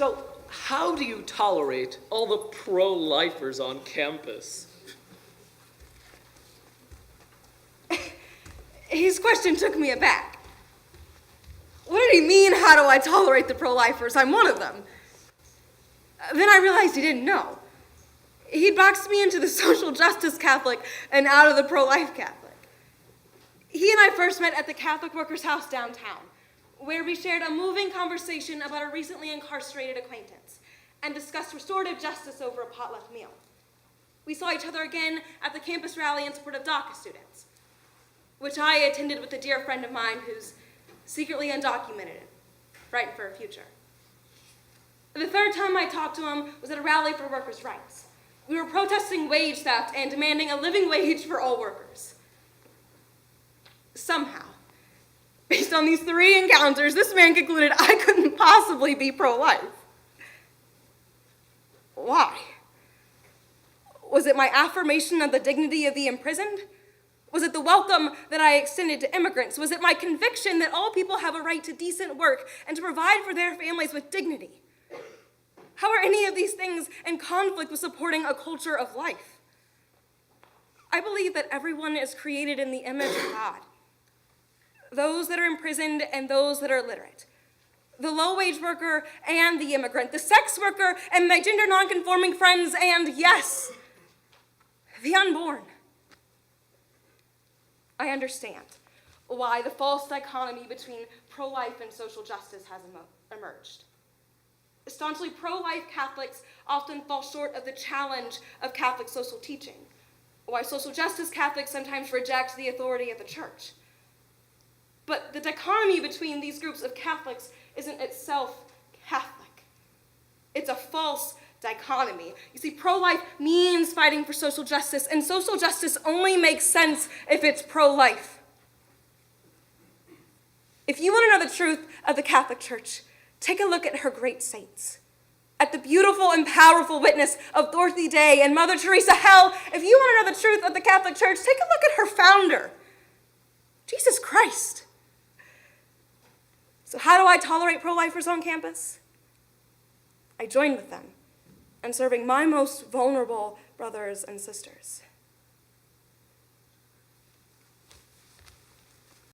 So, how do you tolerate all the pro-lifers on campus? His question took me aback. What did he mean, how do I tolerate the pro-lifers? I'm one of them. Then I realized he didn't know. He'd boxed me into the social justice Catholic and out of the pro-life Catholic. He and I first met at the Catholic Workers' House downtown, where we shared a moving conversation about a recently incarcerated acquaintance and discussed restorative justice over a potluck meal. We saw each other again at the campus rally in support of DACA students, which I attended with a dear friend of mine who's secretly undocumented and frightened for her future. The third time I talked to him was at a rally for workers' rights. We were protesting wage theft and demanding a living wage for all workers. Somehow, based on these 3 encounters, this man concluded I couldn't possibly be pro-life. Why? Was it my affirmation of the dignity of the imprisoned? Was it the welcome that I extended to immigrants? Was it my conviction that all people have a right to decent work and to provide for their families with dignity? How are any of these things in conflict with supporting a culture of life? I believe that everyone is created in the image of God. Those that are imprisoned and those that are literate. The low-wage worker and the immigrant. The sex worker and my gender non-conforming friends and, yes, the unborn. I understand why the false dichotomy between pro-life and social justice has emerged. Staunchly pro-life Catholics often fall short of the challenge of Catholic social teaching, why social justice Catholics sometimes reject the authority of the church. But the dichotomy between these groups of Catholics isn't itself Catholic. It's a false dichotomy. You see, pro-life means fighting for social justice, and social justice only makes sense if it's pro-life. If you want to know the truth of the Catholic Church, take a look at her great saints, at the beautiful and powerful witness of Dorothy Day and Mother Teresa. Hell, if you want to know the truth of the Catholic Church, take a look at her founder, Jesus Christ. So how do I tolerate pro-lifers on campus? I join with them in serving my most vulnerable brothers and sisters.